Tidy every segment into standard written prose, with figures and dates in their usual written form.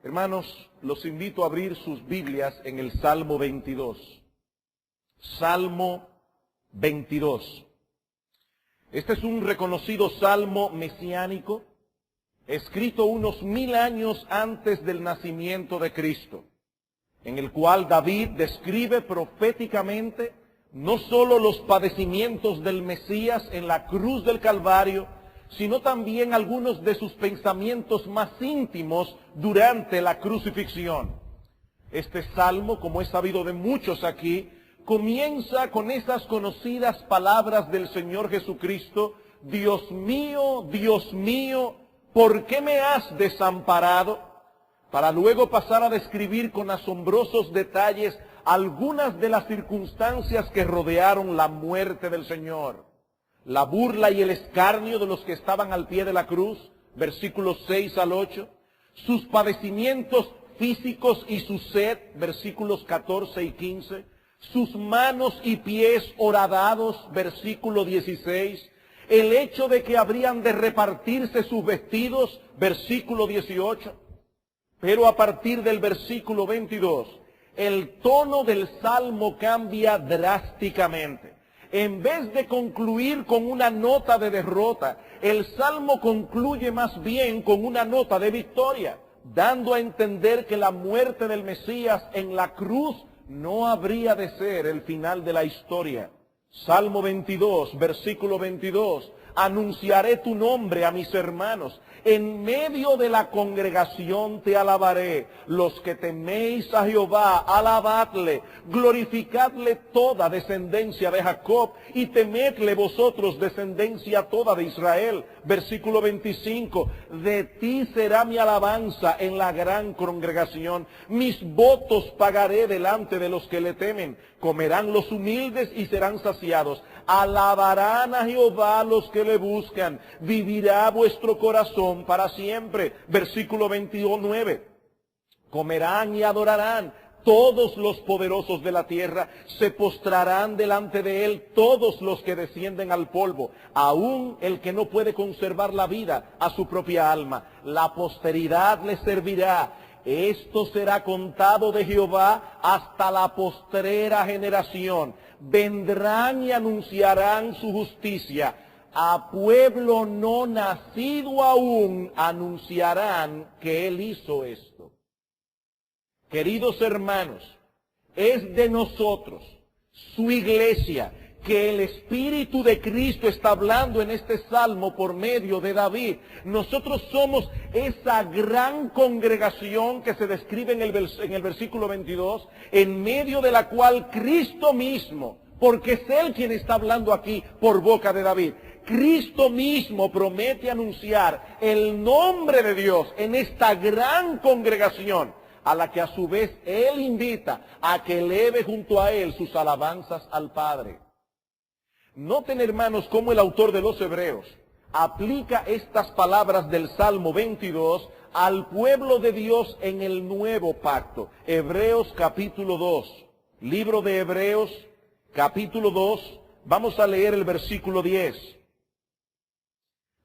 Hermanos, los invito a abrir sus Biblias en el Salmo 22. Salmo 22. Este es un reconocido salmo mesiánico, escrito unos 1000 años antes del nacimiento de Cristo, en el cual David describe proféticamente no solo los padecimientos del Mesías en la cruz del Calvario, sino también algunos de sus pensamientos más íntimos durante la crucifixión. Este salmo, como es sabido de muchos aquí, comienza con esas conocidas palabras del Señor Jesucristo: Dios mío, ¿por qué me has desamparado? Para luego pasar a describir con asombrosos detalles algunas de las circunstancias que rodearon la muerte del Señor. La burla y el escarnio de los que estaban al pie de la cruz, versículos 6 al 8. Sus padecimientos físicos y su sed, versículos 14 y 15. Sus manos y pies horadados, versículo 16. El hecho de que habrían de repartirse sus vestidos, versículo 18. Pero a partir del versículo 22, el tono del salmo cambia drásticamente. En vez de concluir con una nota de derrota, el salmo concluye más bien con una nota de victoria, dando a entender que la muerte del Mesías en la cruz no habría de ser el final de la historia. Salmo 22, versículo 22. Anunciaré tu nombre a mis hermanos. En medio de la congregación te alabaré. Los que teméis a Jehová, alabadle. Glorificadle toda descendencia de Jacob y temedle vosotros descendencia toda de Israel. Versículo 25. De ti será mi alabanza en la gran congregación. Mis votos pagaré delante de los que le temen. Comerán los humildes y serán saciados. Alabarán a Jehová los que le buscan. Vivirá vuestro corazón para siempre. Versículo 29. Comerán y adorarán todos los poderosos de la tierra. Se postrarán delante de él todos los que descienden al polvo. Aún el que no puede conservar la vida a su propia alma. La posteridad le servirá. Esto será contado de Jehová hasta la postrera generación. Vendrán y anunciarán su justicia. A pueblo no nacido aún anunciarán que él hizo esto. Queridos hermanos, es de nosotros, su iglesia, que el Espíritu de Cristo está hablando en este salmo por medio de David. Nosotros somos esa gran congregación que se describe en el versículo 22, en medio de la cual Cristo mismo, porque es Él quien está hablando aquí por boca de David, Cristo mismo promete anunciar el nombre de Dios en esta gran congregación, a la que a su vez Él invita a que eleve junto a Él sus alabanzas al Padre. Noten, hermanos, cómo el autor de los Hebreos aplica estas palabras del Salmo 22 al pueblo de Dios en el nuevo pacto. Hebreos capítulo 2. Libro de Hebreos capítulo 2. Vamos a leer el versículo 10.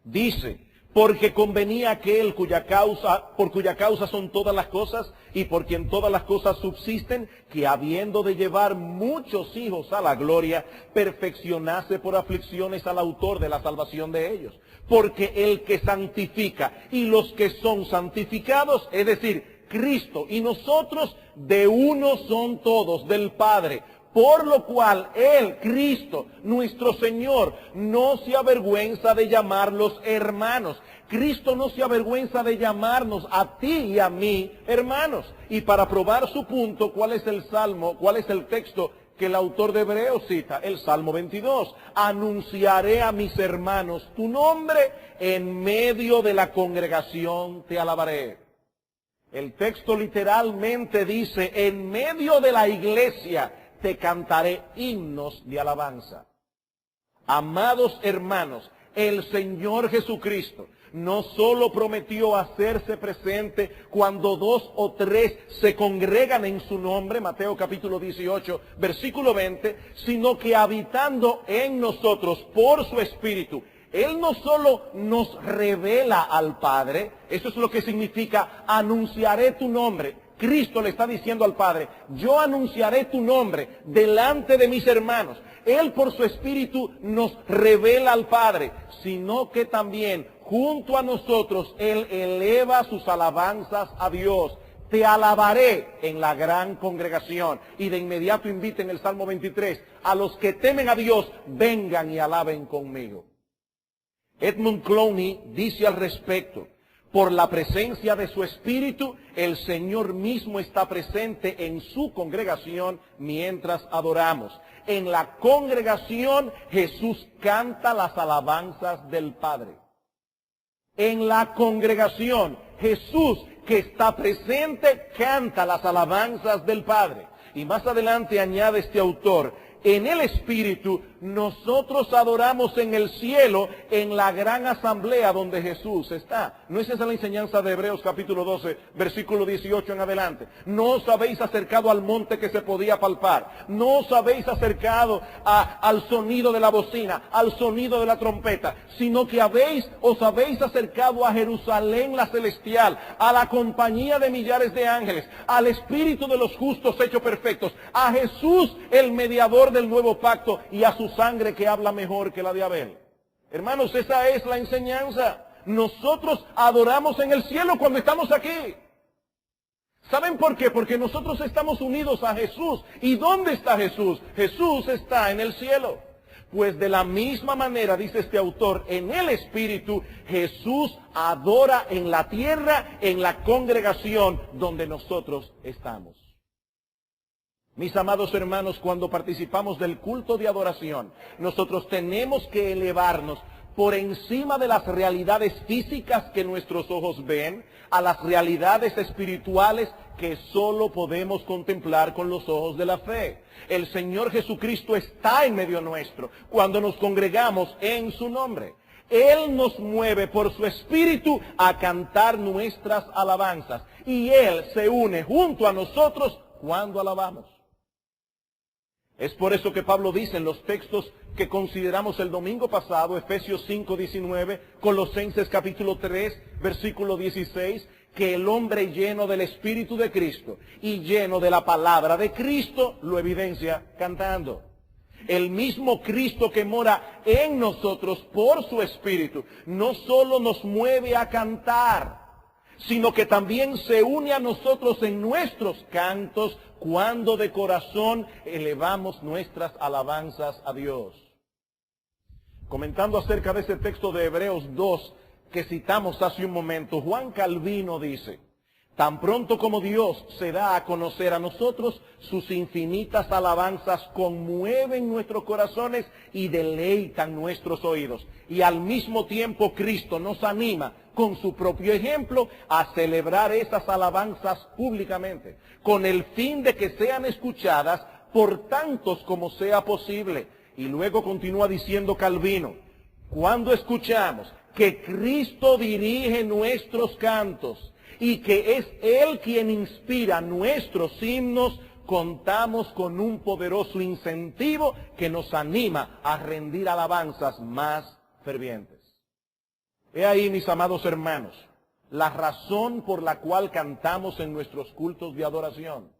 Dice: porque convenía aquel por cuya causa son todas las cosas y por quien todas las cosas subsisten, que habiendo de llevar muchos hijos a la gloria, perfeccionase por aflicciones al autor de la salvación de ellos. Porque el que santifica y los que son santificados, es decir, Cristo y nosotros, de uno son todos, del Padre. Por lo cual Él, Cristo, nuestro Señor, no se avergüenza de llamarlos hermanos. Cristo no se avergüenza de llamarnos a ti y a mí hermanos. Y para probar su punto, ¿cuál es el salmo? ¿Cuál es el texto que el autor de Hebreos cita? El Salmo 22. Anunciaré a mis hermanos tu nombre, en medio de la congregación te alabaré. El texto literalmente dice: en medio de la iglesia te cantaré himnos de alabanza. Amados hermanos, el Señor Jesucristo no solo prometió hacerse presente cuando 2 o 3 se congregan en su nombre, Mateo capítulo 18, versículo 20, sino que habitando en nosotros por su Espíritu, Él no solo nos revela al Padre, eso es lo que significa anunciaré tu nombre. Cristo le está diciendo al Padre, yo anunciaré tu nombre delante de mis hermanos. Él por su Espíritu nos revela al Padre, sino que también junto a nosotros Él eleva sus alabanzas a Dios. Te alabaré en la gran congregación. Y de inmediato invita en el Salmo 23, a los que temen a Dios, vengan y alaben conmigo. Edmund Clowney dice al respecto, por la presencia de su Espíritu, el Señor mismo está presente en su congregación mientras adoramos. En la congregación Jesús canta las alabanzas del Padre. En la congregación Jesús, que está presente, canta las alabanzas del Padre. Y más adelante añade este autor, en el Espíritu nosotros adoramos en el cielo, en la gran asamblea donde Jesús está. ¿No es esa la enseñanza de Hebreos capítulo 12, versículo 18 en adelante? No os habéis acercado al monte que se podía palpar. No os habéis acercado al sonido de la bocina, al sonido de la trompeta, sino que os habéis acercado a Jerusalén la celestial, a la compañía de millares de ángeles, al Espíritu de los justos hechos perfectos, a Jesús el mediador del nuevo pacto y a su sangre que habla mejor que la de Abel. Hermanos, esa es la enseñanza. Nosotros adoramos en el cielo cuando estamos aquí. ¿Saben por qué? Porque nosotros estamos unidos a Jesús. ¿Y dónde está Jesús? Jesús está en el cielo. Pues de la misma manera, dice este autor, en el Espíritu, Jesús adora en la tierra, en la congregación donde nosotros estamos. Mis amados hermanos, cuando participamos del culto de adoración, nosotros tenemos que elevarnos por encima de las realidades físicas que nuestros ojos ven, a las realidades espirituales que solo podemos contemplar con los ojos de la fe. El Señor Jesucristo está en medio nuestro cuando nos congregamos en su nombre. Él nos mueve por su Espíritu a cantar nuestras alabanzas y Él se une junto a nosotros cuando alabamos. Es por eso que Pablo dice en los textos que consideramos el domingo pasado, Efesios 5:19, Colosenses capítulo 3, versículo 16, que el hombre lleno del Espíritu de Cristo y lleno de la palabra de Cristo lo evidencia cantando. El mismo Cristo que mora en nosotros por su Espíritu no solo nos mueve a cantar, sino que también se une a nosotros en nuestros cantos cuando de corazón elevamos nuestras alabanzas a Dios. Comentando acerca de ese texto de Hebreos 2 que citamos hace un momento, Juan Calvino dice, tan pronto como Dios se da a conocer a nosotros, sus infinitas alabanzas conmueven nuestros corazones y deleitan nuestros oídos. Y al mismo tiempo Cristo nos anima con su propio ejemplo a celebrar esas alabanzas públicamente, con el fin de que sean escuchadas por tantos como sea posible. Y luego continúa diciendo Calvino, cuando escuchamos que Cristo dirige nuestros cantos y que es Él quien inspira nuestros himnos, contamos con un poderoso incentivo que nos anima a rendir alabanzas más fervientes. He ahí, mis amados hermanos, la razón por la cual cantamos en nuestros cultos de adoración.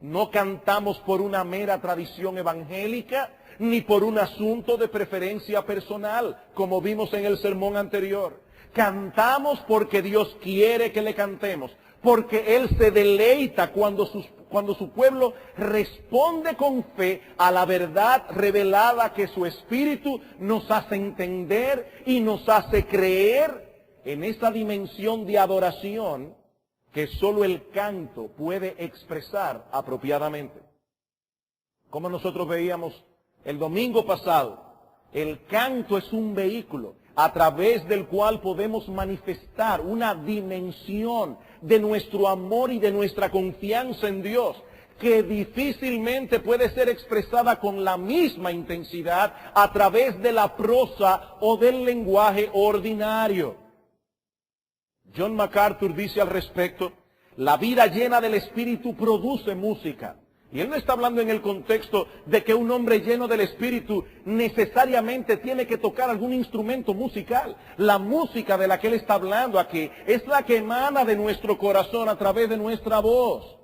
No cantamos por una mera tradición evangélica, ni por un asunto de preferencia personal, como vimos en el sermón anterior. Cantamos porque Dios quiere que le cantemos, porque Él se deleita cuando su pueblo responde con fe a la verdad revelada que su Espíritu nos hace entender y nos hace creer en esa dimensión de adoración que solo el canto puede expresar apropiadamente. Como nosotros veíamos el domingo pasado, el canto es un vehículo a través del cual podemos manifestar una dimensión de nuestro amor y de nuestra confianza en Dios, que difícilmente puede ser expresada con la misma intensidad a través de la prosa o del lenguaje ordinario. John MacArthur dice al respecto, la vida llena del Espíritu produce música. Y él no está hablando en el contexto de que un hombre lleno del Espíritu necesariamente tiene que tocar algún instrumento musical. La música de la que él está hablando aquí es la que emana de nuestro corazón a través de nuestra voz.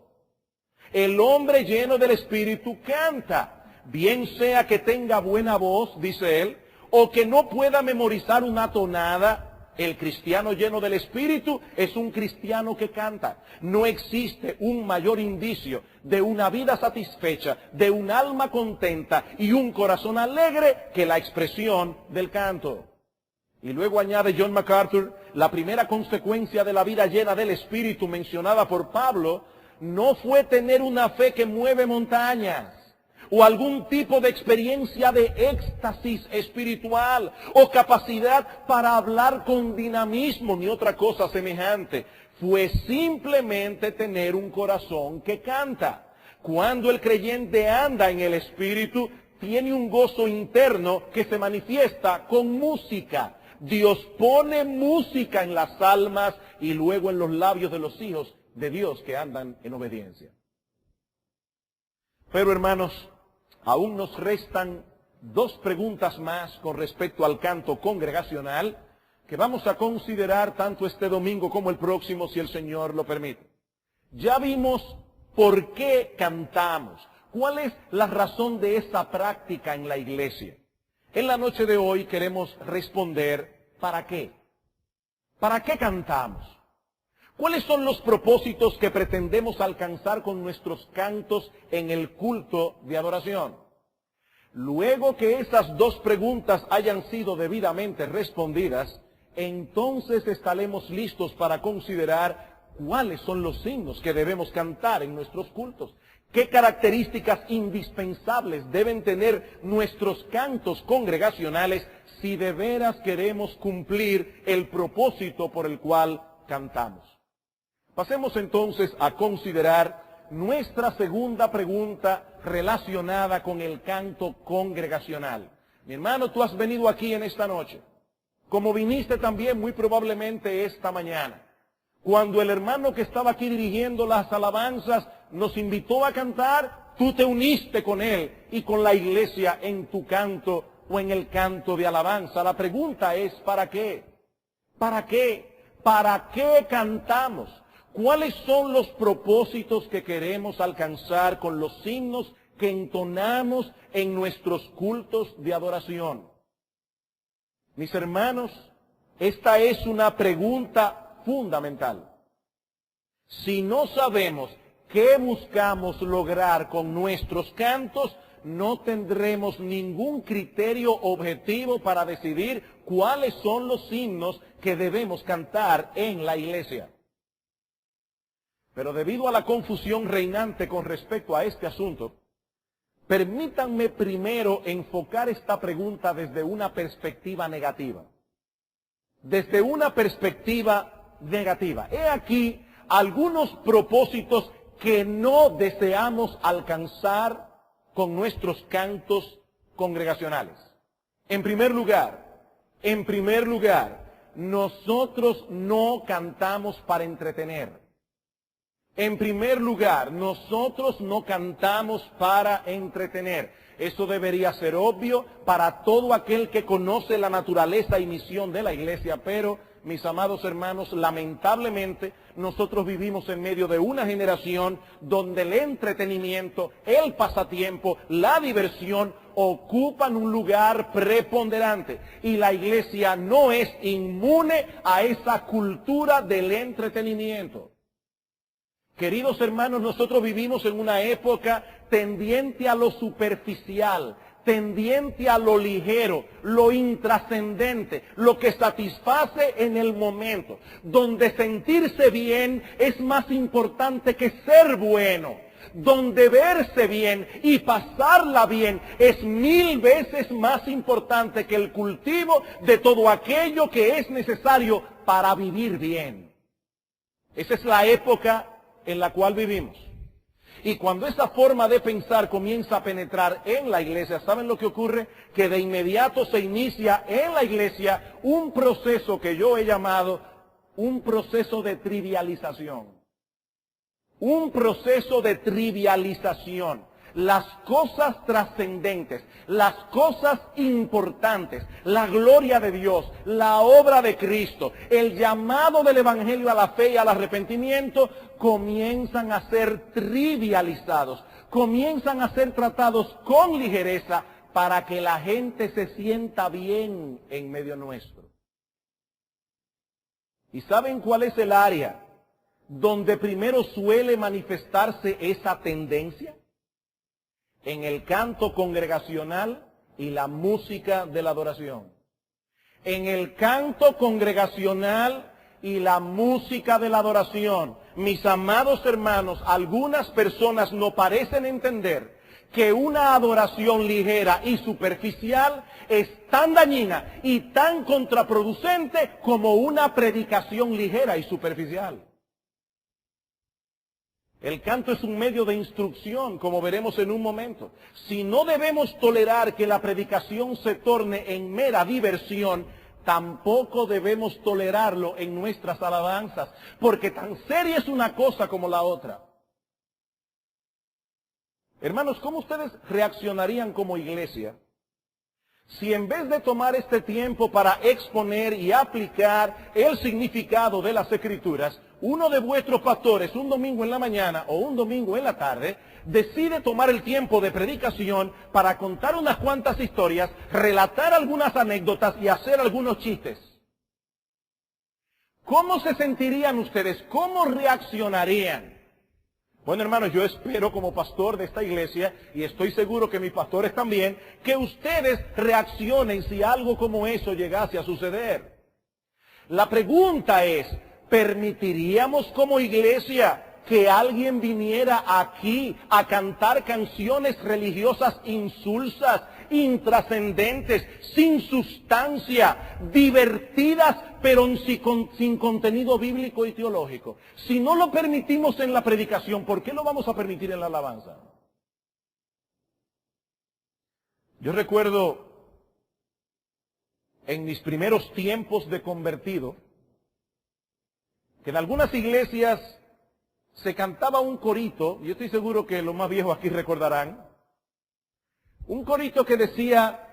El hombre lleno del Espíritu canta, bien sea que tenga buena voz, dice él, o que no pueda memorizar una tonada. El cristiano lleno del Espíritu es un cristiano que canta. No existe un mayor indicio de una vida satisfecha, de un alma contenta y un corazón alegre que la expresión del canto. Y luego añade John MacArthur, la primera consecuencia de la vida llena del Espíritu mencionada por Pablo no fue tener una fe que mueve montañas, o algún tipo de experiencia de éxtasis espiritual, o capacidad para hablar con dinamismo, ni otra cosa semejante. Fue simplemente tener un corazón que canta. Cuando el creyente anda en el Espíritu, tiene un gozo interno que se manifiesta con música. Dios pone música en las almas y luego en los labios de los hijos de Dios que andan en obediencia. Pero hermanos, aún nos restan dos preguntas más con respecto al canto congregacional que vamos a considerar tanto este domingo como el próximo, si el Señor lo permite. Ya vimos por qué cantamos, cuál es la razón de esta práctica en la iglesia. En la noche de hoy queremos responder ¿para qué? ¿Para qué cantamos? ¿Cuáles son los propósitos que pretendemos alcanzar con nuestros cantos en el culto de adoración? Luego que esas dos preguntas hayan sido debidamente respondidas, entonces estaremos listos para considerar cuáles son los signos que debemos cantar en nuestros cultos. ¿Qué características indispensables deben tener nuestros cantos congregacionales si de veras queremos cumplir el propósito por el cual cantamos? Pasemos entonces a considerar nuestra segunda pregunta relacionada con el canto congregacional. Mi hermano, tú has venido aquí en esta noche, como viniste también muy probablemente esta mañana. Cuando el hermano que estaba aquí dirigiendo las alabanzas nos invitó a cantar, tú te uniste con él y con la iglesia en tu canto o en el canto de alabanza. La pregunta es, ¿para qué? ¿Para qué? ¿Para qué cantamos? ¿Cuáles son los propósitos que queremos alcanzar con los signos que entonamos en nuestros cultos de adoración? Mis hermanos, esta es una pregunta fundamental. Si no sabemos qué buscamos lograr con nuestros cantos, no tendremos ningún criterio objetivo para decidir cuáles son los signos que debemos cantar en la iglesia. Pero debido a la confusión reinante con respecto a este asunto, permítanme primero enfocar esta pregunta desde una perspectiva negativa. Desde una perspectiva negativa. He aquí algunos propósitos que no deseamos alcanzar con nuestros cantos congregacionales. En primer lugar, nosotros no cantamos para entretener. En primer lugar, nosotros no cantamos para entretener. Eso debería ser obvio para todo aquel que conoce la naturaleza y misión de la iglesia, pero, mis amados hermanos, lamentablemente nosotros vivimos en medio de una generación donde el entretenimiento, el pasatiempo, la diversión ocupan un lugar preponderante. Y la iglesia no es inmune a esa cultura del entretenimiento. Queridos hermanos, nosotros vivimos en una época tendiente a lo superficial, tendiente a lo ligero, lo intrascendente, lo que satisface en el momento, donde sentirse bien es más importante que ser bueno, donde verse bien y pasarla bien es 1000 veces más importante que el cultivo de todo aquello que es necesario para vivir bien. Esa es la época en la cual vivimos. Y cuando esa forma de pensar comienza a penetrar en la iglesia, ¿saben lo que ocurre? Que de inmediato se inicia en la iglesia un proceso que yo he llamado un proceso de trivialización. un proceso de trivialización. Las cosas trascendentes, las cosas importantes, la gloria de Dios, la obra de Cristo, el llamado del Evangelio a la fe y al arrepentimiento, comienzan a ser trivializados, comienzan a ser tratados con ligereza para que la gente se sienta bien en medio nuestro. ¿Y saben cuál es el área donde primero suele manifestarse esa tendencia? En el canto congregacional y la música de la adoración. En el canto congregacional y la música de la adoración. Mis amados hermanos, algunas personas no parecen entender que una adoración ligera y superficial es tan dañina y tan contraproducente como una predicación ligera y superficial. El canto es un medio de instrucción, como veremos en un momento. Si no debemos tolerar que la predicación se torne en mera diversión, tampoco debemos tolerarlo en nuestras alabanzas, porque tan seria es una cosa como la otra. Hermanos, ¿cómo ustedes reaccionarían como iglesia si en vez de tomar este tiempo para exponer y aplicar el significado de las Escrituras, uno de vuestros pastores un domingo en la mañana o un domingo en la tarde decide tomar el tiempo de predicación para contar unas cuantas historias, relatar algunas anécdotas y hacer algunos chistes? ¿Cómo se sentirían ustedes? ¿Cómo reaccionarían? Bueno, hermanos, yo espero como pastor de esta iglesia, y estoy seguro que mis pastores también, que ustedes reaccionen si algo como eso llegase a suceder. La pregunta es, ¿permitiríamos como iglesia que alguien viniera aquí a cantar canciones religiosas insulsas, intrascendentes, sin sustancia, divertidas, pero sin contenido bíblico y teológico? Si no lo permitimos en la predicación, ¿por qué lo vamos a permitir en la alabanza? Yo recuerdo en mis primeros tiempos de convertido que en algunas iglesias se cantaba un corito, y yo estoy seguro que los más viejos aquí recordarán, un corito que decía: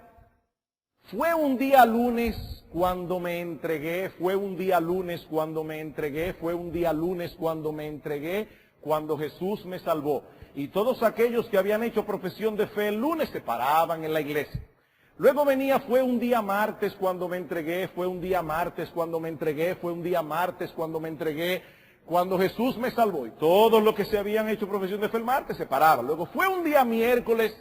fue un día lunes cuando me entregué, fue un día lunes cuando me entregué, fue un día lunes cuando me entregué, cuando Jesús me salvó. Y todos aquellos que habían hecho profesión de fe el lunes se paraban en la iglesia. Luego venía: fue un día martes cuando me entregué, fue un día martes cuando me entregué, fue un día martes cuando me entregué, cuando Jesús me salvó. Y todos los que se habían hecho profesión de fe el martes se paraban. Luego fue un día miércoles.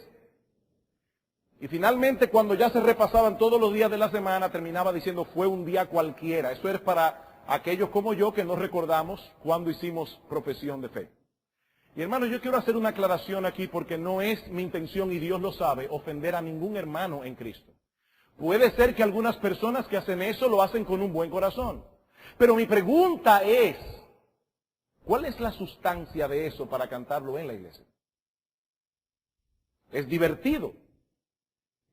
Y finalmente, cuando ya se repasaban todos los días de la semana, terminaba diciendo: fue un día cualquiera. Eso es para aquellos como yo que no recordamos cuando hicimos profesión de fe. Y hermanos, yo quiero hacer una aclaración aquí, porque no es mi intención, y Dios lo sabe, ofender a ningún hermano en Cristo. Puede ser que algunas personas que hacen eso lo hacen con un buen corazón. Pero mi pregunta es, ¿cuál es la sustancia de eso para cantarlo en la iglesia? Es divertido.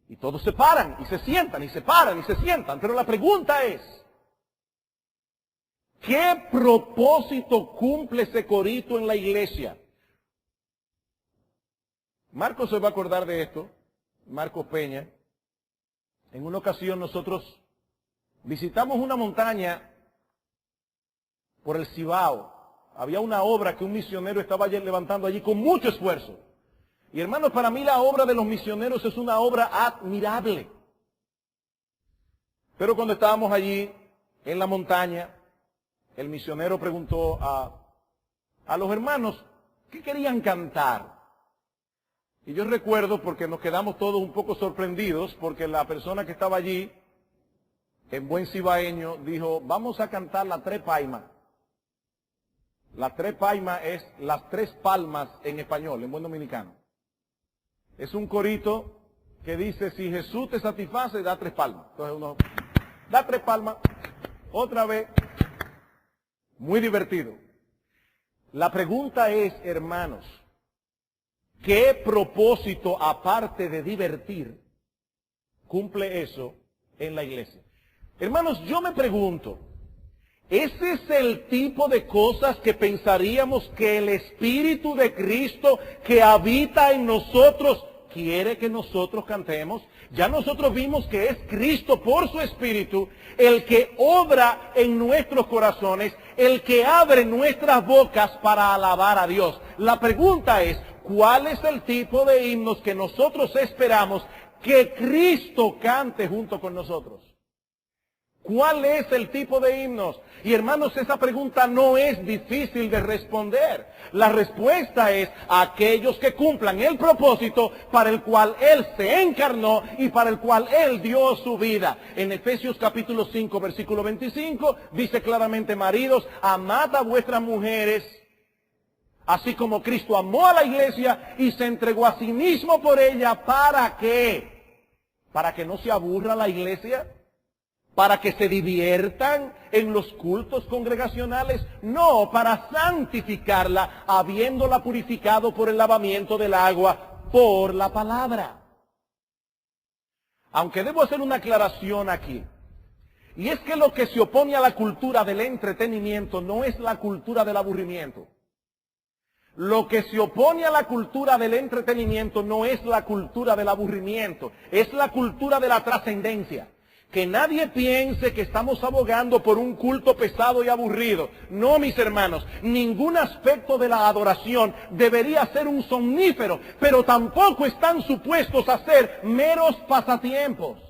Y todos se paran y se sientan y se paran y se sientan. Pero la pregunta es, ¿qué propósito cumple ese corito en la iglesia? Marcos se va a acordar de esto, Marcos Peña. En una ocasión nosotros visitamos una montaña por el Cibao. Había una obra que un misionero estaba levantando allí con mucho esfuerzo. Y hermanos, para mí la obra de los misioneros es una obra admirable. Pero cuando estábamos allí en la montaña, el misionero preguntó a los hermanos qué querían cantar. Y yo recuerdo, porque nos quedamos todos un poco sorprendidos, porque la persona que estaba allí, en buen cibaeño, dijo: vamos a cantar la Tres Paimas. La Tres Paimas es las tres palmas en español, en buen dominicano. Es un corito que dice: si Jesús te satisface, da tres palmas. Entonces uno da tres palmas, otra vez. Muy divertido. La pregunta es, hermanos, ¿qué propósito, aparte de divertir, cumple eso en la iglesia? Hermanos, yo me pregunto, Ese es el tipo de cosas que pensaríamos que el Espíritu de Cristo que habita en nosotros quiere que nosotros cantemos. Ya nosotros vimos que es Cristo por su Espíritu el que obra en nuestros corazones, el que abre nuestras bocas para alabar a Dios. La pregunta es, ¿cuál es el tipo de himnos que nosotros esperamos que Cristo cante junto con nosotros? ¿Cuál es el tipo de himnos? Y hermanos, esa pregunta no es difícil de responder. La respuesta es aquellos que cumplan el propósito para el cual Él se encarnó y para el cual Él dio su vida. En Efesios capítulo 5, versículo 25, dice claramente: maridos, amad a vuestras mujeres, así como Cristo amó a la iglesia y se entregó a sí mismo por ella. ¿Para qué? ¿Para que no se aburra la iglesia? ¿Para que se diviertan en los cultos congregacionales? No, para santificarla, habiéndola purificado por el lavamiento del agua, por la palabra. Aunque debo hacer una aclaración aquí. Y es que lo que se opone a la cultura del entretenimiento no es la cultura del aburrimiento. Lo que se opone a la cultura del entretenimiento no es la cultura del aburrimiento, es la cultura de la trascendencia. Que nadie piense que estamos abogando por un culto pesado y aburrido. No, mis hermanos, ningún aspecto de la adoración debería ser un somnífero, pero tampoco están supuestos a ser meros pasatiempos.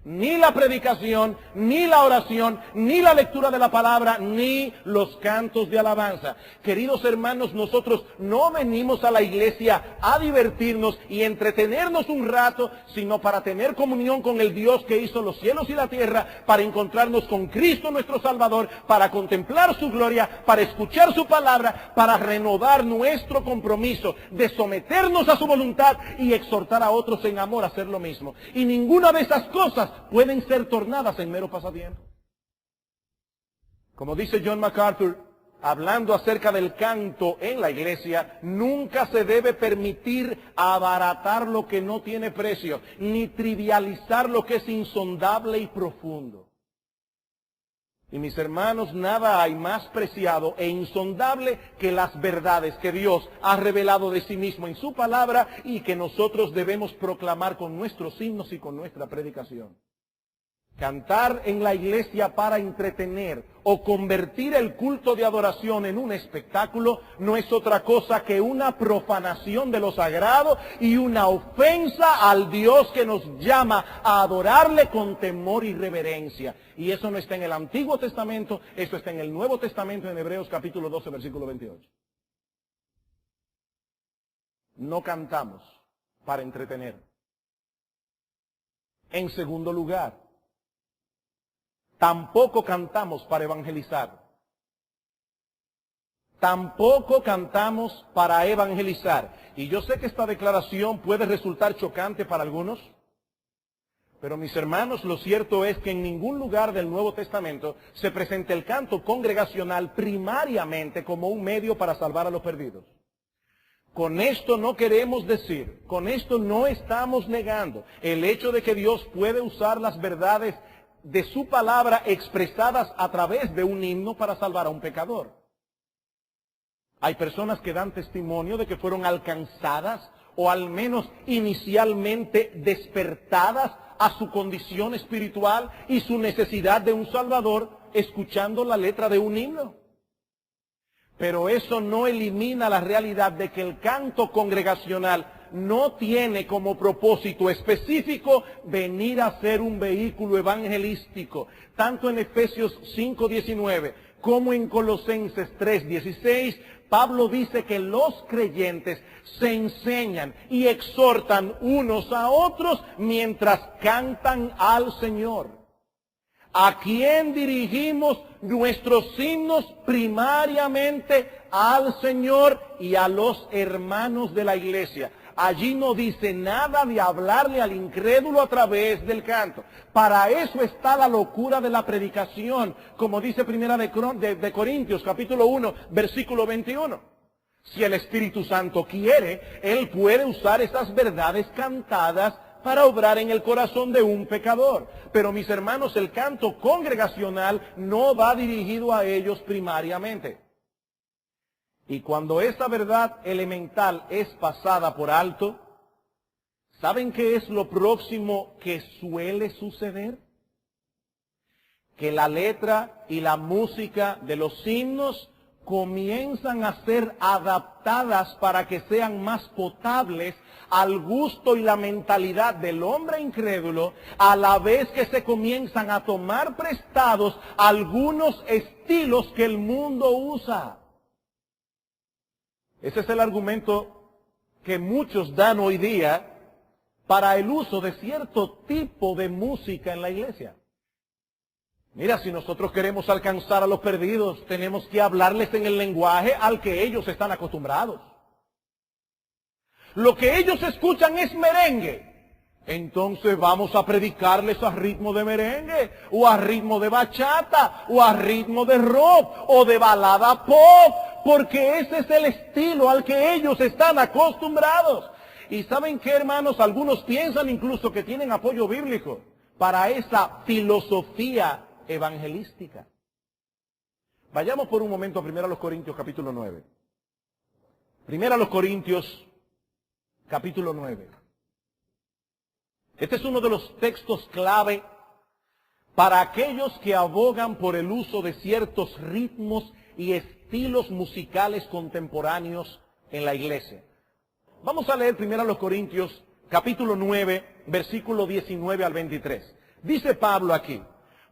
Ni la predicación, ni la oración, ni la lectura de la palabra, ni los cantos de alabanza. Queridos hermanos, nosotros no venimos a la iglesia a divertirnos y entretenernos un rato, sino para tener comunión con el Dios que hizo los cielos y la tierra, para encontrarnos con Cristo nuestro Salvador, para contemplar su gloria, para escuchar su palabra, para renovar nuestro compromiso de someternos a su voluntad y exhortar a otros en amor a hacer lo mismo. Y ninguna de esas cosas pueden ser tornadas en mero pasatiempo. Como dice John MacArthur, hablando acerca del canto en la iglesia, nunca se debe permitir abaratar lo que no tiene precio, ni trivializar lo que es insondable y profundo. Y mis hermanos, nada hay más preciado e insondable que las verdades que Dios ha revelado de sí mismo en su palabra y que nosotros debemos proclamar con nuestros himnos y con nuestra predicación. Cantar en la iglesia para entretener o convertir el culto de adoración en un espectáculo no es otra cosa que una profanación de lo sagrado y una ofensa al Dios que nos llama a adorarle con temor y reverencia. Y eso no está en el Antiguo Testamento, eso está en el Nuevo Testamento, en Hebreos capítulo 12, versículo 28. No cantamos para entretener. En segundo lugar, tampoco cantamos para evangelizar. Tampoco cantamos para evangelizar. Y yo sé que esta declaración puede resultar chocante para algunos, pero mis hermanos, lo cierto es que en ningún lugar del Nuevo Testamento se presenta el canto congregacional primariamente como un medio para salvar a los perdidos. Con esto no queremos decir, con esto no estamos negando el hecho de que Dios puede usar las verdades de su palabra expresadas a través de un himno para salvar a un pecador. Hay personas que dan testimonio de que fueron alcanzadas o al menos inicialmente despertadas a su condición espiritual y su necesidad de un Salvador escuchando la letra de un himno. Pero eso no elimina la realidad de que el canto congregacional no tiene como propósito específico venir a ser un vehículo evangelístico. Tanto en Efesios 5:19 como en Colosenses 3:16, Pablo dice que los creyentes se enseñan y exhortan unos a otros mientras cantan al Señor. ¿A quién dirigimos nuestros himnos? Primariamente al Señor y a los hermanos de la iglesia. Allí no dice nada de hablarle al incrédulo a través del canto. Para eso está la locura de la predicación, como dice Primera de Corintios, capítulo 1, versículo 21. Si el Espíritu Santo quiere, Él puede usar esas verdades cantadas para obrar en el corazón de un pecador. Pero mis hermanos, el canto congregacional no va dirigido a ellos primariamente. Y cuando esa verdad elemental es pasada por alto, ¿saben qué es lo próximo que suele suceder? Que la letra y la música de los himnos comienzan a ser adaptadas para que sean más potables al gusto y la mentalidad del hombre incrédulo, a la vez que se comienzan a tomar prestados algunos estilos que el mundo usa. Ese es el argumento que muchos dan hoy día para el uso de cierto tipo de música en la iglesia. Mira, si nosotros queremos alcanzar a los perdidos, tenemos que hablarles en el lenguaje al que ellos están acostumbrados. Lo que ellos escuchan es merengue. Entonces vamos a predicarles a ritmo de merengue, o a ritmo de bachata, o a ritmo de rock, o de balada pop, porque ese es el estilo al que ellos están acostumbrados. Y ¿saben qué, hermanos? Algunos piensan incluso que tienen apoyo bíblico para esa filosofía evangelística. Vayamos por un momento a 1 Corintios capítulo 9. 1 Corintios capítulo 9. Este es uno de los textos clave para aquellos que abogan por el uso de ciertos ritmos y estilos musicales contemporáneos en la iglesia. Vamos a leer 1 Corintios capítulo 9, versículo 19 al 23. Dice Pablo aquí: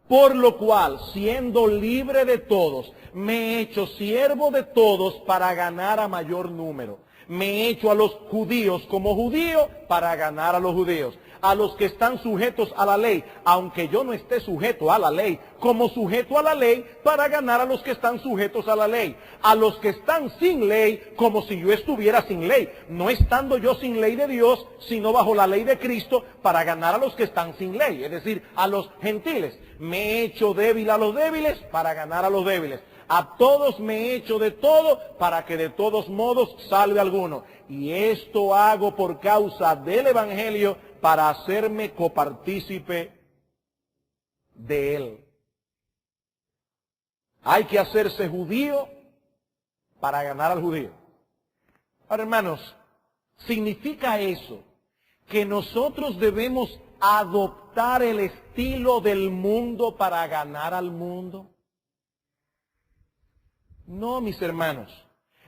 por lo cual, siendo libre de todos, me he hecho siervo de todos para ganar a mayor número. Me he hecho a los judíos como judío para ganar a los judíos. A los que están sujetos a la ley, aunque yo no esté sujeto a la ley, como sujeto a la ley para ganar a los que están sujetos a la ley. A los que están sin ley, como si yo estuviera sin ley, no estando yo sin ley de Dios, sino bajo la ley de Cristo, para ganar a los que están sin ley, es decir, a los gentiles. Me he hecho débil a los débiles para ganar a los débiles. A todos me he hecho de todo para que de todos modos salve alguno. Y esto hago por causa del Evangelio, para hacerme copartícipe de él. Hay que hacerse judío para ganar al judío. Ahora, hermanos, ¿significa eso que nosotros debemos adoptar el estilo del mundo para ganar al mundo? No, mis hermanos.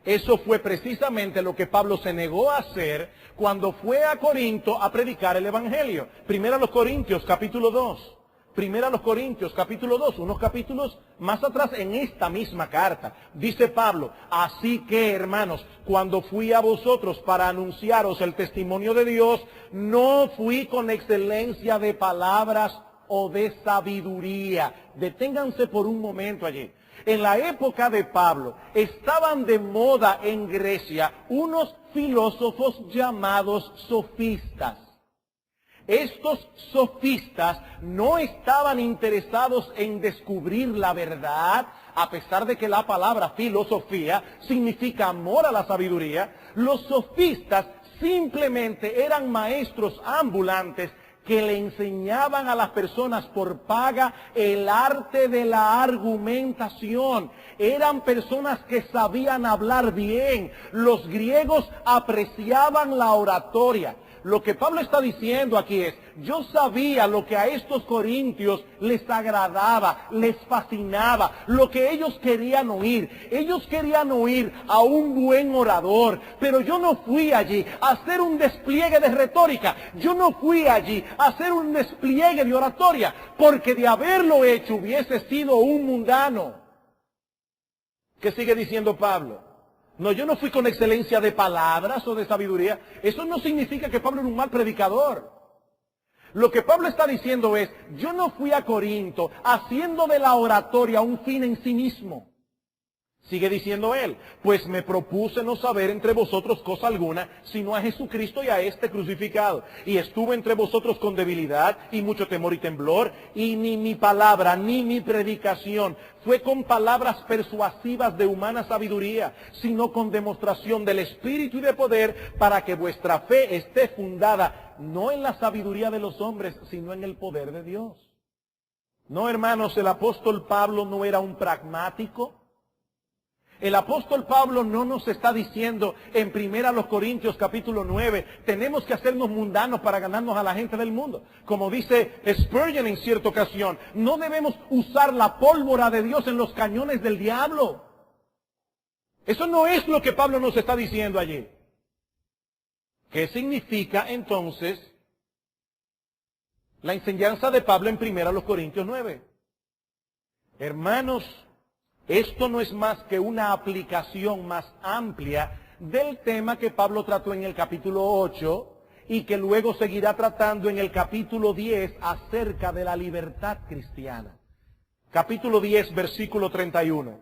Eso fue precisamente lo que Pablo se negó a hacer cuando fue a Corinto a predicar el Evangelio. 1 Corintios capítulo 2. 1 Corintios capítulo 2, unos capítulos más atrás en esta misma carta. Dice Pablo: así que, hermanos, cuando fui a vosotros para anunciaros el testimonio de Dios, no fui con excelencia de palabras o de sabiduría. Deténganse por un momento allí. En la época de Pablo estaban de moda en Grecia unos filósofos llamados sofistas. Estos sofistas no estaban interesados en descubrir la verdad, a pesar de que la palabra filosofía significa amor a la sabiduría. Los sofistas simplemente eran maestros ambulantes que le enseñaban a las personas por paga el arte de la argumentación. Eran personas que sabían hablar bien. Los griegos apreciaban la oratoria. Lo que Pablo está diciendo aquí es: yo sabía lo que a estos corintios les agradaba, les fascinaba, lo que ellos querían oír. Ellos querían oír a un buen orador, pero yo no fui allí a hacer un despliegue de retórica. Yo no fui allí a hacer un despliegue de oratoria, porque de haberlo hecho hubiese sido un mundano. ¿Qué sigue diciendo Pablo? No, yo no fui con excelencia de palabras o de sabiduría. Eso no significa que Pablo era un mal predicador. Lo que Pablo está diciendo es: yo no fui a Corinto haciendo de la oratoria un fin en sí mismo, Sigue diciendo él, pues me propuse no saber entre vosotros cosa alguna, sino a Jesucristo y a este crucificado. Y estuve entre vosotros con debilidad y mucho temor y temblor, y ni mi palabra, ni mi predicación fue con palabras persuasivas de humana sabiduría, sino con demostración del Espíritu y de poder, para que vuestra fe esté fundada no en la sabiduría de los hombres, sino en el poder de Dios. No, hermanos, el apóstol Pablo no era un pragmático. El apóstol Pablo no nos está diciendo en 1 Corintios capítulo 9, tenemos que hacernos mundanos para ganarnos a la gente del mundo. Como dice Spurgeon en cierta ocasión, no debemos usar la pólvora de Dios en los cañones del diablo. Eso no es lo que Pablo nos está diciendo allí. ¿Qué significa entonces la enseñanza de Pablo en 1 Corintios 9? Hermanos, esto no es más que una aplicación más amplia del tema que Pablo trató en el capítulo 8 y que luego seguirá tratando en el capítulo 10 acerca de la libertad cristiana. Capítulo 10, versículo 31.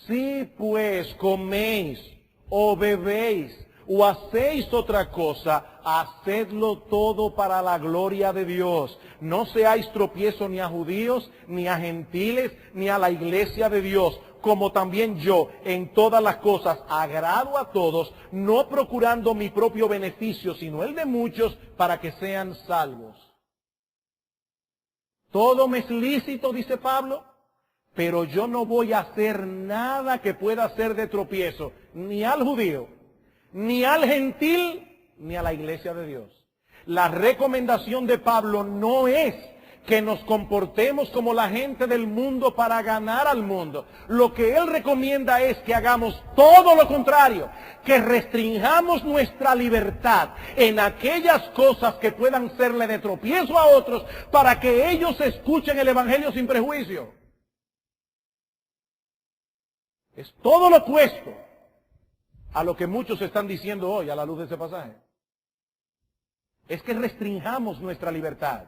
Si pues coméis o bebéis o hacéis otra cosa, hacedlo todo para la gloria de Dios. No seáis tropiezo ni a judíos, ni a gentiles, ni a la iglesia de Dios, como también yo, en todas las cosas, agrado a todos, no procurando mi propio beneficio, sino el de muchos, para que sean salvos. Todo me es lícito, dice Pablo, pero yo no voy a hacer nada que pueda ser de tropiezo, ni al judío, ni al gentil, ni a la iglesia de Dios. La recomendación de Pablo no es que nos comportemos como la gente del mundo para ganar al mundo. Lo que él recomienda es que hagamos todo lo contrario, que restringamos nuestra libertad en aquellas cosas que puedan serle de tropiezo a otros para que ellos escuchen el evangelio sin prejuicio. Es todo lo opuesto a lo que muchos están diciendo hoy a la luz de ese pasaje. Es que restringamos nuestra libertad.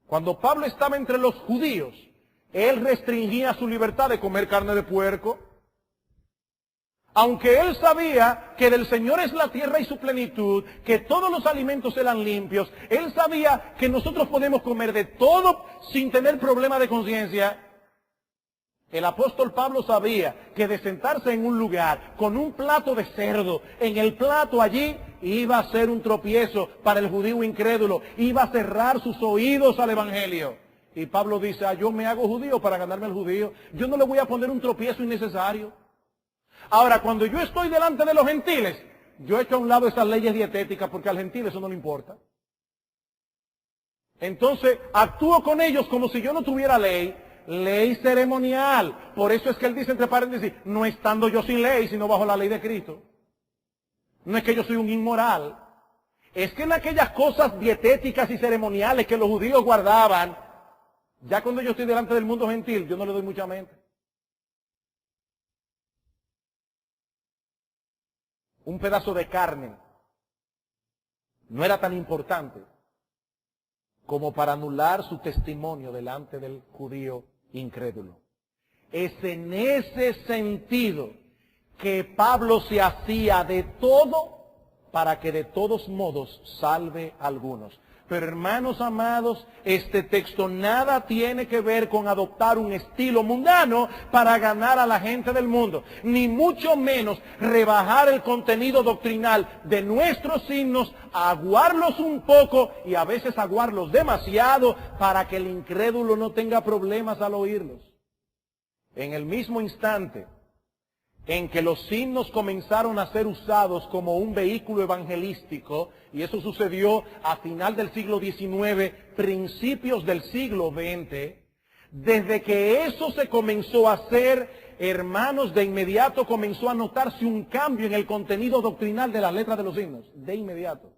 Cuando Pablo estaba entre los judíos, él restringía su libertad de comer carne de puerco. Aunque él sabía que del Señor es la tierra y su plenitud, que todos los alimentos eran limpios, él sabía que nosotros podemos comer de todo sin tener problema de conciencia. El apóstol Pablo sabía que de sentarse en un lugar con un plato de cerdo, en el plato allí iba a ser un tropiezo para el judío incrédulo, iba a cerrar sus oídos al evangelio. Y Pablo dice, yo me hago judío para ganarme al judío, yo no le voy a poner un tropiezo innecesario. Ahora, cuando yo estoy delante de los gentiles, yo echo a un lado esas leyes dietéticas porque al gentil eso no le importa. Entonces, actúo con ellos como si yo no tuviera ley ceremonial. Por eso es que él dice entre paréntesis, no estando yo sin ley, sino bajo la ley de Cristo. No es que yo soy un inmoral. Es que en aquellas cosas dietéticas y ceremoniales que los judíos guardaban, ya cuando yo estoy delante del mundo gentil, yo no le doy mucha mente. Un pedazo de carne no era tan importante como para anular su testimonio delante del judío incrédulo. Es en ese sentido que Pablo se hacía de todo para que de todos modos salve a algunos. Pero hermanos amados, este texto nada tiene que ver con adoptar un estilo mundano para ganar a la gente del mundo, ni mucho menos rebajar el contenido doctrinal de nuestros signos, aguarlos un poco y a veces aguarlos demasiado para que el incrédulo no tenga problemas al oírlos. En el mismo instante en que los signos comenzaron a ser usados como un vehículo evangelístico, y eso sucedió a final del siglo XIX, principios del siglo XX, desde que eso se comenzó a hacer, hermanos, de inmediato comenzó a notarse un cambio en el contenido doctrinal de las letras de los signos, de inmediato.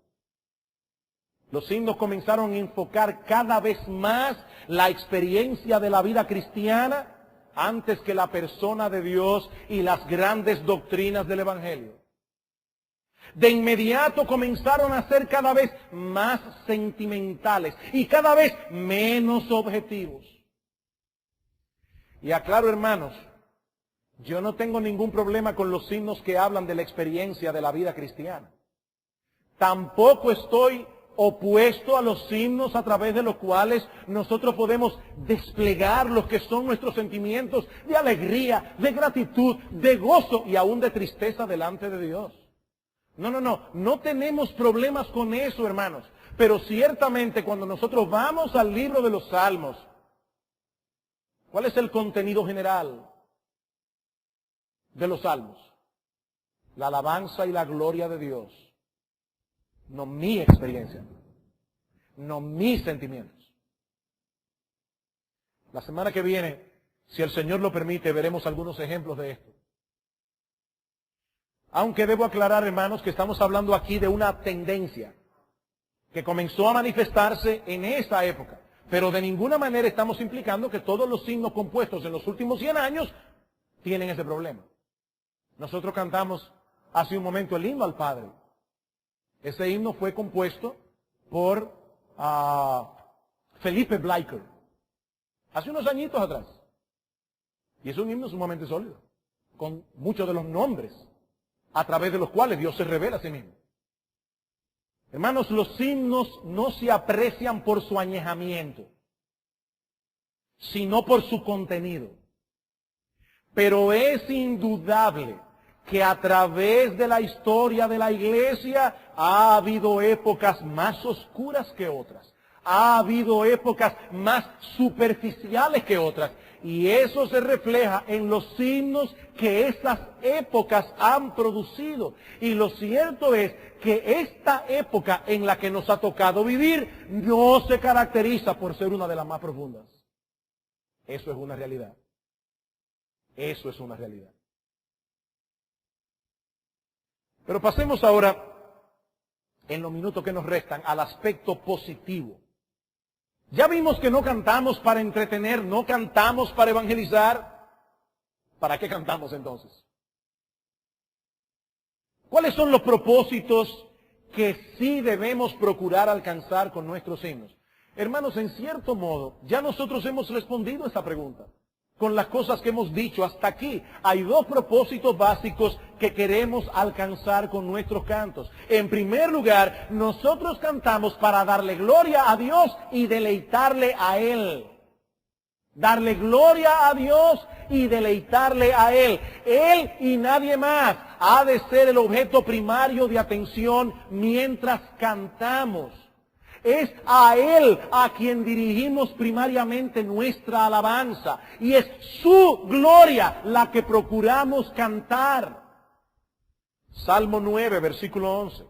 Los signos comenzaron a enfocar cada vez más la experiencia de la vida cristiana antes que la persona de Dios y las grandes doctrinas del Evangelio. De inmediato comenzaron a ser cada vez más sentimentales y cada vez menos objetivos. Y aclaro, hermanos, yo no tengo ningún problema con los himnos que hablan de la experiencia de la vida cristiana. Tampoco estoy opuesto a los himnos a través de los cuales nosotros podemos desplegar lo que son nuestros sentimientos de alegría, de gratitud, de gozo y aún de tristeza delante de Dios. No tenemos problemas con eso, hermanos. Pero ciertamente cuando nosotros vamos al libro de los Salmos, ¿cuál es el contenido general de los Salmos? La alabanza y la gloria de Dios. No mi experiencia, no mis sentimientos. La semana que viene, si el Señor lo permite, veremos algunos ejemplos de esto. Aunque debo aclarar, hermanos, que estamos hablando aquí de una tendencia que comenzó a manifestarse en esa época. Pero de ninguna manera estamos implicando que todos los himnos compuestos en los últimos 100 años tienen ese problema. Nosotros cantamos hace un momento el himno al Padre. Ese himno fue compuesto por Felipe Bleicher hace unos añitos atrás. Y es un himno sumamente sólido, con muchos de los nombres a través de los cuales Dios se revela a sí mismo. Hermanos, los himnos no se aprecian por su añejamiento, sino por su contenido. Pero es indudable que a través de la historia de la iglesia ha habido épocas más oscuras que otras. Ha habido épocas más superficiales que otras. Y eso se refleja en los himnos que esas épocas han producido. Y lo cierto es que esta época en la que nos ha tocado vivir no se caracteriza por ser una de las más profundas. Eso es una realidad. Eso es una realidad. Pero pasemos ahora, en los minutos que nos restan, al aspecto positivo. Ya vimos que no cantamos para entretener, no cantamos para evangelizar. ¿Para qué cantamos entonces? ¿Cuáles son los propósitos que sí debemos procurar alcanzar con nuestros himnos? Hermanos, en cierto modo, ya nosotros hemos respondido a esa pregunta. Con las cosas que hemos dicho hasta aquí, hay dos propósitos básicos que queremos alcanzar con nuestros cantos. En primer lugar, nosotros cantamos para darle gloria a Dios y deleitarle a Él. Darle gloria a Dios y deleitarle a Él. Él y nadie más ha de ser el objeto primario de atención mientras cantamos. Es a Él a quien dirigimos primariamente nuestra alabanza. Y es su gloria la que procuramos cantar. Salmo 9, versículo 11.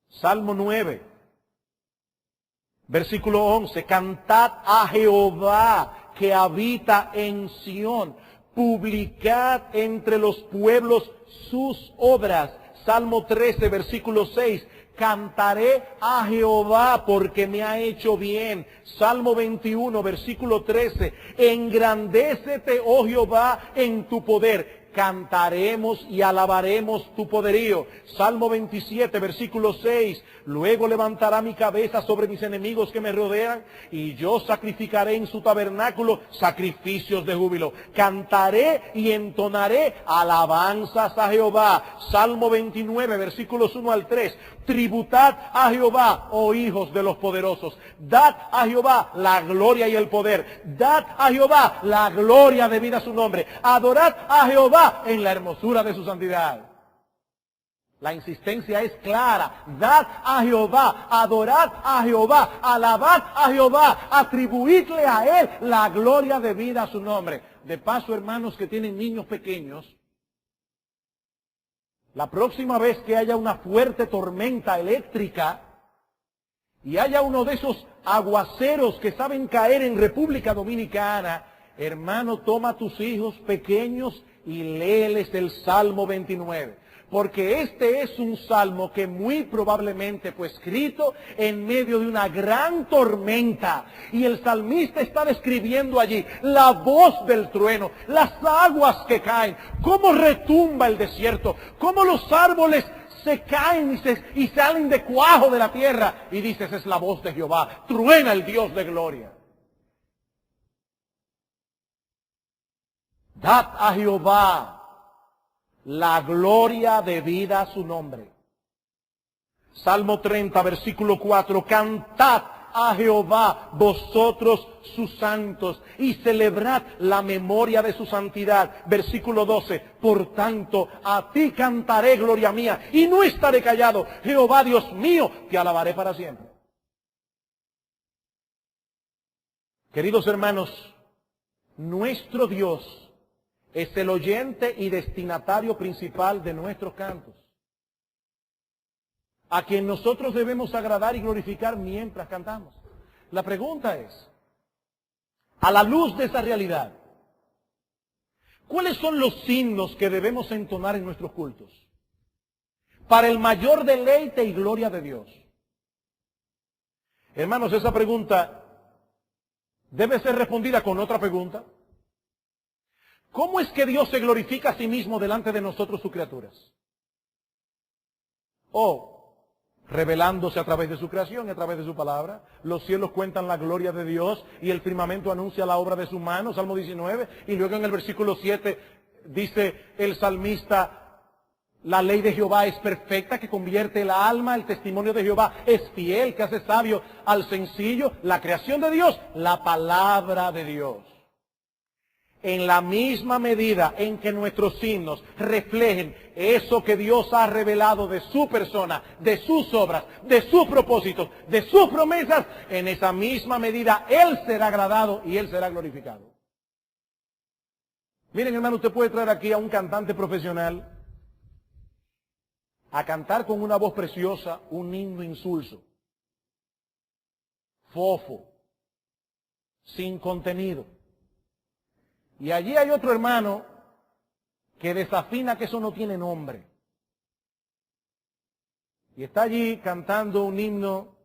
Salmo 9, versículo 11. Cantad a Jehová que habita en Sión. Publicad entre los pueblos sus obras. Salmo 13, versículo 6. Cantaré a Jehová porque me ha hecho bien. Salmo 21, versículo 13. Engrandécete, oh Jehová, en tu poder. Cantaremos y alabaremos tu poderío. Salmo 27, versículo 6. Luego levantará mi cabeza sobre mis enemigos que me rodean, y yo sacrificaré en su tabernáculo sacrificios de júbilo. Cantaré y entonaré alabanzas a Jehová. Salmo 29, versículos 1 al 3. Tributad a Jehová, oh hijos de los poderosos. Dad a Jehová la gloria y el poder. Dad a Jehová la gloria debida a su nombre. Adorad a Jehová en la hermosura de su santidad. La insistencia es clara. Dad a Jehová, adorad a Jehová, alabad a Jehová, atribuidle a Él la gloria debida a su nombre. De paso, hermanos que tienen niños pequeños, la próxima vez que haya una fuerte tormenta eléctrica y haya uno de esos aguaceros que saben caer en República Dominicana, hermano, toma a tus hijos pequeños y léeles el Salmo 29. Porque este es un salmo que muy probablemente fue escrito en medio de una gran tormenta. Y el salmista está describiendo allí la voz del trueno, las aguas que caen, cómo retumba el desierto, cómo los árboles se caen y salen de cuajo de la tierra. Y dices, es la voz de Jehová, truena el Dios de gloria. Dad a Jehová la gloria debida a su nombre. Salmo 30, versículo 4. Cantad a Jehová vosotros sus santos y celebrad la memoria de su santidad. Versículo 12. Por tanto, a ti cantaré, gloria mía, y no estaré callado. Jehová Dios mío, te alabaré para siempre. Queridos hermanos, nuestro Dios es el oyente y destinatario principal de nuestros cantos, a quien nosotros debemos agradar y glorificar mientras cantamos. La pregunta es, a la luz de esa realidad, ¿cuáles son los signos que debemos entonar en nuestros cultos para el mayor deleite y gloria de Dios? Hermanos, esa pregunta debe ser respondida con otra pregunta. ¿Cómo es que Dios se glorifica a sí mismo delante de nosotros, sus criaturas? Revelándose a través de su creación y a través de su palabra. Los cielos cuentan la gloria de Dios y el firmamento anuncia la obra de sus manos, Salmo 19. Y luego en el versículo 7 dice el salmista, la ley de Jehová es perfecta, que convierte el alma, el testimonio de Jehová es fiel, que hace sabio al sencillo. La creación de Dios, la palabra de Dios. En la misma medida en que nuestros signos reflejen eso que Dios ha revelado de su persona, de sus obras, de sus propósitos, de sus promesas, en esa misma medida Él será agradado y Él será glorificado. Miren, hermano, usted puede traer aquí a un cantante profesional a cantar con una voz preciosa un himno insulso, fofo, sin contenido. Y allí hay otro hermano que desafina que eso no tiene nombre. Y está allí cantando un himno,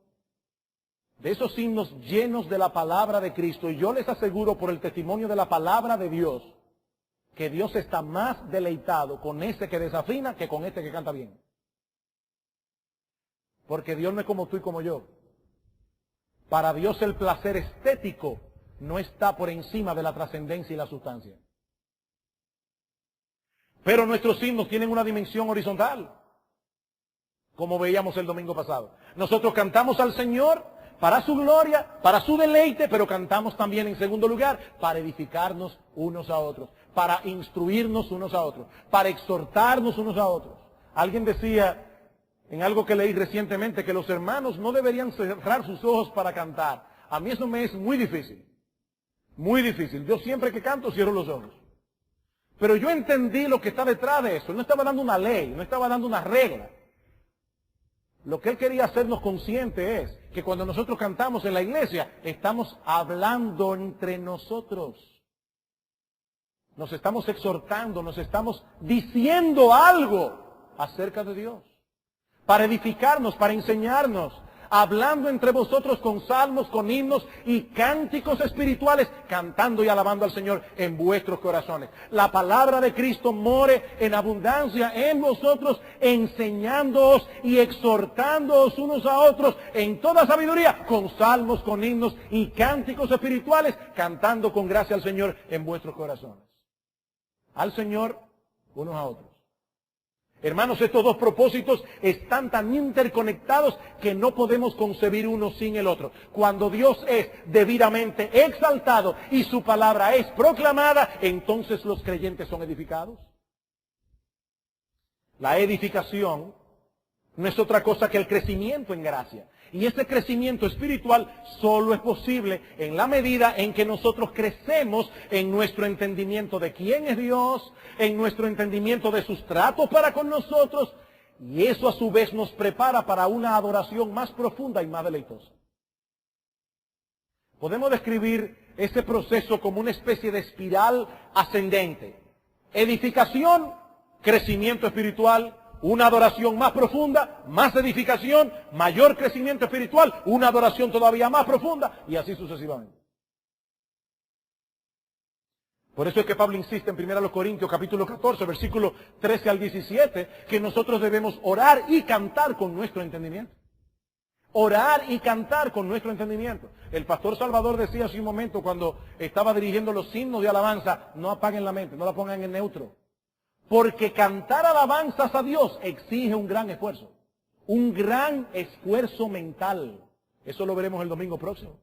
de esos himnos llenos de la palabra de Cristo. Y yo les aseguro por el testimonio de la palabra de Dios, que Dios está más deleitado con ese que desafina que con este que canta bien. Porque Dios no es como tú y como yo. Para Dios el placer estético no está por encima de la trascendencia y la sustancia. Pero nuestros himnos tienen una dimensión horizontal, como veíamos el domingo pasado. Nosotros cantamos al Señor para su gloria, para su deleite, pero cantamos también en segundo lugar para edificarnos unos a otros, para instruirnos unos a otros, para exhortarnos unos a otros. Alguien decía en algo que leí recientemente que los hermanos no deberían cerrar sus ojos para cantar. A mí eso me es muy difícil. Muy difícil. Yo siempre que canto cierro los ojos. Pero yo entendí lo que está detrás de eso. Él no estaba dando una ley, no estaba dando una regla. Lo que él quería hacernos consciente es que cuando nosotros cantamos en la iglesia, estamos hablando entre nosotros. Nos estamos exhortando, nos estamos diciendo algo acerca de Dios. Para edificarnos, para enseñarnos. Hablando entre vosotros con salmos, con himnos y cánticos espirituales, cantando y alabando al Señor en vuestros corazones. La palabra de Cristo more en abundancia en vosotros, enseñándoos y exhortándoos unos a otros en toda sabiduría, con salmos, con himnos y cánticos espirituales, cantando con gracia al Señor en vuestros corazones. Al Señor, unos a otros. Hermanos, estos dos propósitos están tan interconectados que no podemos concebir uno sin el otro. Cuando Dios es debidamente exaltado y su palabra es proclamada, entonces los creyentes son edificados. La edificación no es otra cosa que el crecimiento en gracia. Y ese crecimiento espiritual solo es posible en la medida en que nosotros crecemos en nuestro entendimiento de quién es Dios, en nuestro entendimiento de sus tratos para con nosotros, y eso a su vez nos prepara para una adoración más profunda y más deleitosa. Podemos describir ese proceso como una especie de espiral ascendente. Edificación, crecimiento espiritual, una adoración más profunda, más edificación, mayor crecimiento espiritual, una adoración todavía más profunda, y así sucesivamente. Por eso es que Pablo insiste en 1 Corintios capítulo 14, versículo 13 al 17, que nosotros debemos orar y cantar con nuestro entendimiento. Orar y cantar con nuestro entendimiento. El pastor Salvador decía hace un momento cuando estaba dirigiendo los himnos de alabanza, no apaguen la mente, no la pongan en neutro. Porque cantar alabanzas a Dios exige un gran esfuerzo. Un gran esfuerzo mental. Eso lo veremos el domingo próximo.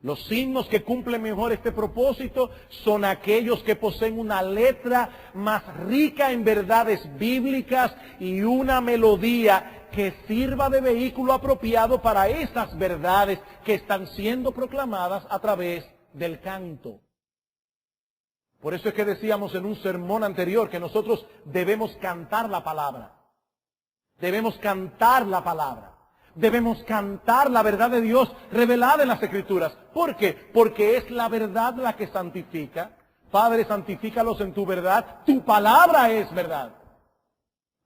Los himnos que cumplen mejor este propósito son aquellos que poseen una letra más rica en verdades bíblicas y una melodía que sirva de vehículo apropiado para esas verdades que están siendo proclamadas a través del canto. Por eso es que decíamos en un sermón anterior que nosotros debemos cantar la palabra. Debemos cantar la palabra. Debemos cantar la verdad de Dios revelada en las Escrituras. ¿Por qué? Porque es la verdad la que santifica. Padre, santifícalos en tu verdad. Tu palabra es verdad.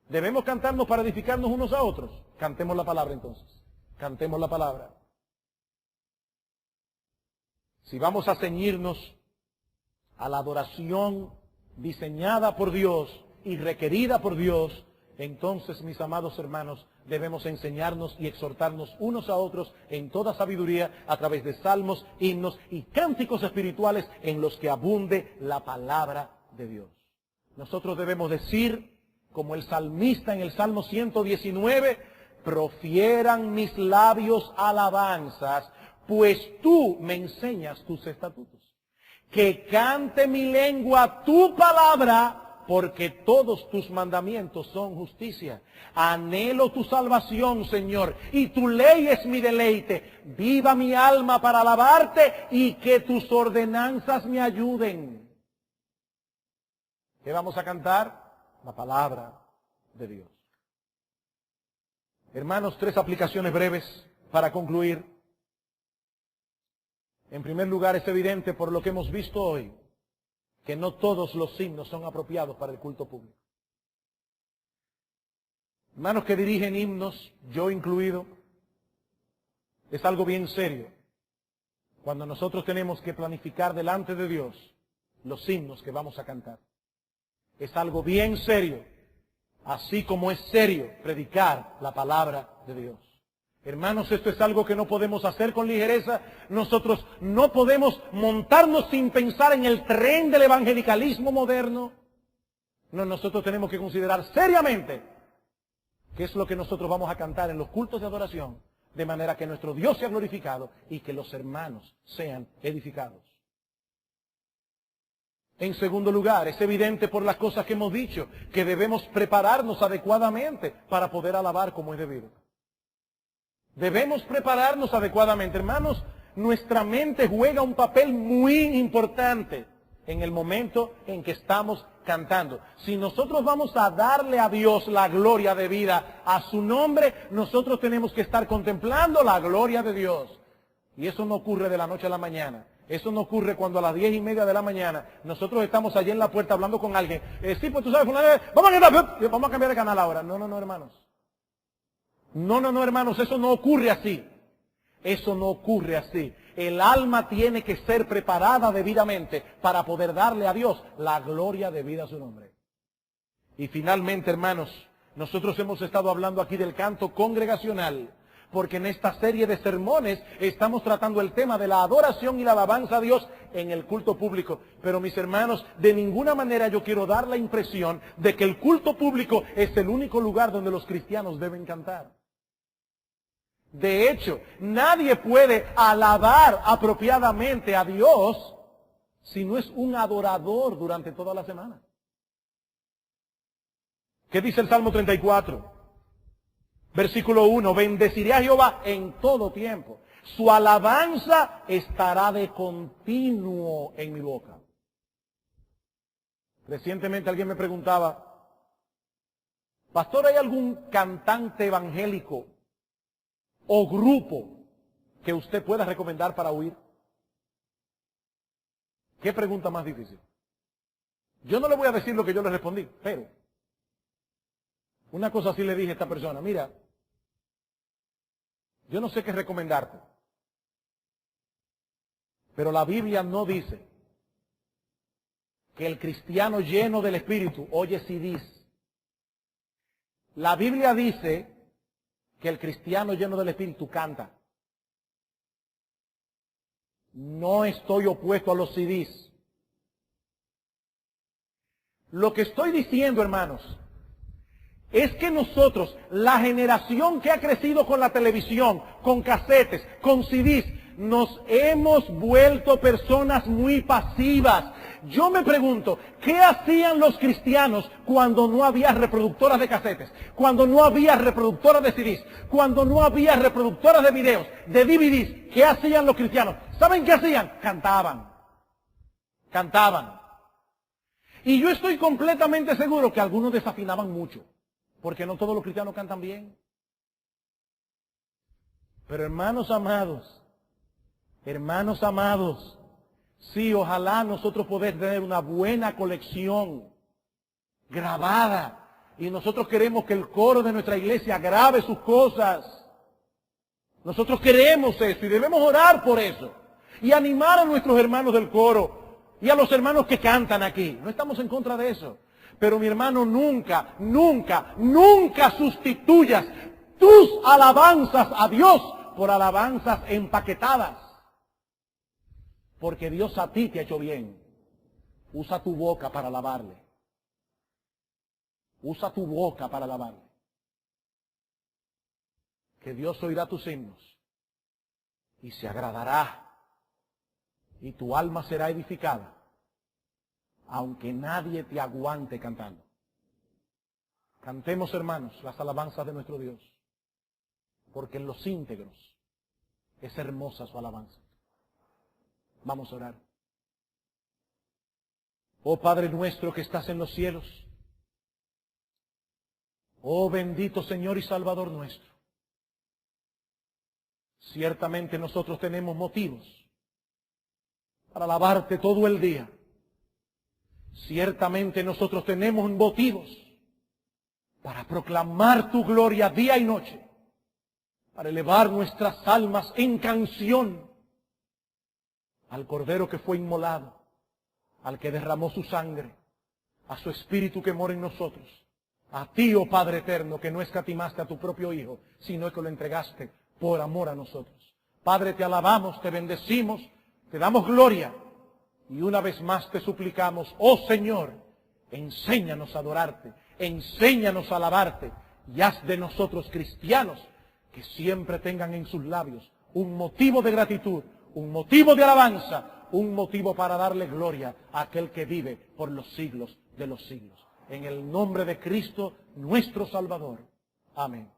Debemos cantarnos para edificarnos unos a otros. Cantemos la palabra entonces. Cantemos la palabra. Si vamos a ceñirnos a la adoración diseñada por Dios y requerida por Dios, entonces, mis amados hermanos, debemos enseñarnos y exhortarnos unos a otros en toda sabiduría a través de salmos, himnos y cánticos espirituales en los que abunde la palabra de Dios. Nosotros debemos decir, como el salmista en el Salmo 119, profieran mis labios alabanzas, pues tú me enseñas tus estatutos. Que cante mi lengua tu palabra, porque todos tus mandamientos son justicia. Anhelo tu salvación, Señor, y tu ley es mi deleite. Viva mi alma para alabarte y que tus ordenanzas me ayuden. ¿Qué vamos a cantar? La palabra de Dios. Hermanos, 3 aplicaciones breves para concluir. En primer lugar, es evidente por lo que hemos visto hoy que no todos los himnos son apropiados para el culto público. Hermanos que dirigen himnos, yo incluido, es algo bien serio cuando nosotros tenemos que planificar delante de Dios los himnos que vamos a cantar. Es algo bien serio, así como es serio predicar la palabra de Dios. Hermanos, esto es algo que no podemos hacer con ligereza. Nosotros no podemos montarnos sin pensar en el tren del evangelicalismo moderno. No, nosotros tenemos que considerar seriamente qué es lo que nosotros vamos a cantar en los cultos de adoración, de manera que nuestro Dios sea glorificado y que los hermanos sean edificados. En segundo lugar, es evidente por las cosas que hemos dicho, que debemos prepararnos adecuadamente para poder alabar como es debido. Debemos prepararnos adecuadamente. Hermanos, nuestra mente juega un papel muy importante en el momento en que estamos cantando. Si nosotros vamos a darle a Dios la gloria debida a su nombre, nosotros tenemos que estar contemplando la gloria de Dios. Y eso no ocurre de la noche a la mañana. Eso no ocurre cuando a las 10:30 de la mañana nosotros estamos allí en la puerta hablando con alguien. Sí, pues tú sabes, vamos a cambiar de canal ahora. No, hermanos. No, hermanos, eso no ocurre así. Eso no ocurre así. El alma tiene que ser preparada debidamente para poder darle a Dios la gloria debida a su nombre. Y finalmente, hermanos, nosotros hemos estado hablando aquí del canto congregacional, porque en esta serie de sermones estamos tratando el tema de la adoración y la alabanza a Dios en el culto público. Pero mis hermanos, de ninguna manera yo quiero dar la impresión de que el culto público es el único lugar donde los cristianos deben cantar. De hecho, nadie puede alabar apropiadamente a Dios si no es un adorador durante toda la semana. ¿Qué dice el Salmo 34? Versículo 1, bendeciré a Jehová en todo tiempo. Su alabanza estará de continuo en mi boca. Recientemente alguien me preguntaba, pastor, ¿hay algún cantante evangélico o grupo que usted pueda recomendar para oír? ¿Qué pregunta más difícil? Yo no le voy a decir lo que yo le respondí, pero una cosa sí le dije a esta persona, mira, yo no sé qué recomendarte, pero la Biblia no dice que el cristiano lleno del Espíritu oye CDs. La Biblia dice que el cristiano lleno del Espíritu canta. No estoy opuesto a los CDs. Lo que estoy diciendo, hermanos, es que nosotros, la generación que ha crecido con la televisión, con casetes, con CDs, nos hemos vuelto personas muy pasivas. Yo me pregunto, ¿qué hacían los cristianos cuando no había reproductoras de casetes? Cuando no había reproductoras de CDs, cuando no había reproductoras de videos, de DVDs. ¿Qué hacían los cristianos? ¿Saben qué hacían? Cantaban. Cantaban. Y yo estoy completamente seguro que algunos desafinaban mucho, porque no todos los cristianos cantan bien. Pero hermanos amados, sí, ojalá nosotros podamos tener una buena colección grabada. Y nosotros queremos que el coro de nuestra iglesia grabe sus cosas. Nosotros queremos eso y debemos orar por eso. Y animar a nuestros hermanos del coro y a los hermanos que cantan aquí. No estamos en contra de eso. Pero mi hermano, nunca sustituyas tus alabanzas a Dios por alabanzas empaquetadas. Porque Dios a ti te ha hecho bien. Usa tu boca para alabarle. Usa tu boca para alabarle. Que Dios oirá tus himnos y se agradará. Y tu alma será edificada, aunque nadie te aguante cantando. Cantemos, hermanos, las alabanzas de nuestro Dios, porque en los íntegros es hermosa su alabanza. Vamos a orar. Oh Padre nuestro que estás en los cielos, oh bendito Señor y Salvador nuestro, ciertamente nosotros tenemos motivos para alabarte todo el día. Ciertamente nosotros tenemos motivos para proclamar tu gloria día y noche, para elevar nuestras almas en canción al Cordero que fue inmolado, al que derramó su sangre, a su Espíritu que mora en nosotros, a ti, oh Padre eterno, que no escatimaste a tu propio Hijo, sino que lo entregaste por amor a nosotros. Padre, te alabamos, te bendecimos, te damos gloria y una vez más te suplicamos, oh Señor, enséñanos a adorarte, enséñanos a alabarte y haz de nosotros cristianos que siempre tengan en sus labios un motivo de gratitud, un motivo de alabanza, un motivo para darle gloria a aquel que vive por los siglos de los siglos. En el nombre de Cristo, nuestro Salvador. Amén.